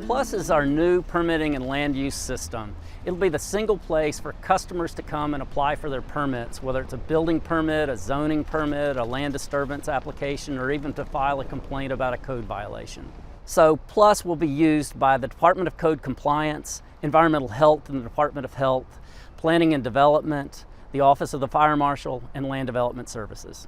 PLUS is our new permitting and land use system. It'll be the single place for customers to come and apply for their permits, whether it's a building permit, a zoning permit, a land disturbance application, or even to file a complaint about a code violation. So PLUS will be used by the Department of Code Compliance, Environmental Health and the Department of Health, Planning and Development, the Office of the Fire Marshal, and Land Development Services.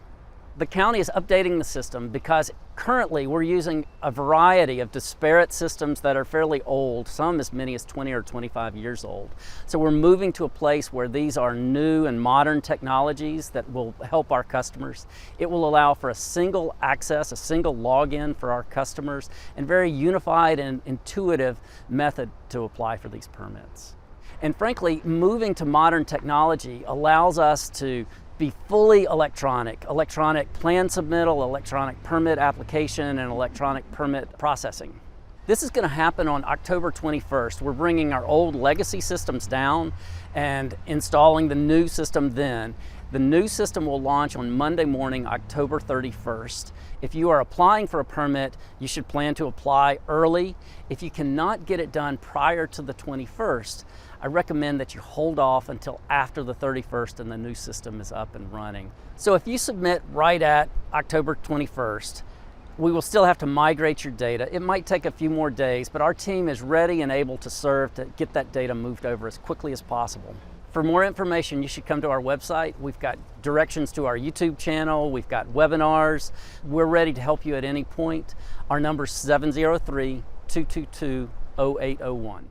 The county is updating the system because currently we're using a variety of disparate systems that are fairly old, some as many as 20 or 25 years old. So we're moving to a place where these are new and modern technologies that will help our customers. It will allow for a single access, a single login for our customers, and very unified and intuitive method to apply for these permits. And frankly, moving to modern technology allows us to be fully electronic plan submittal, electronic permit application, and electronic permit processing. This is going to happen on October 21st. We're bringing our old legacy systems down and installing the new system then. The new system will launch on Monday morning, October 31st. If you are applying for a permit, you should plan to apply early. If you cannot get it done prior to the 21st, I recommend that you hold off until after the 31st and the new system is up and running. So if you submit right at October 21st, we will still have to migrate your data. It might take a few more days, but our team is ready and able to serve to get that data moved over as quickly as possible. For more information, you should come to our website. We've got directions to our YouTube channel. We've got webinars. We're ready to help you at any point. Our number is 703-222-0801.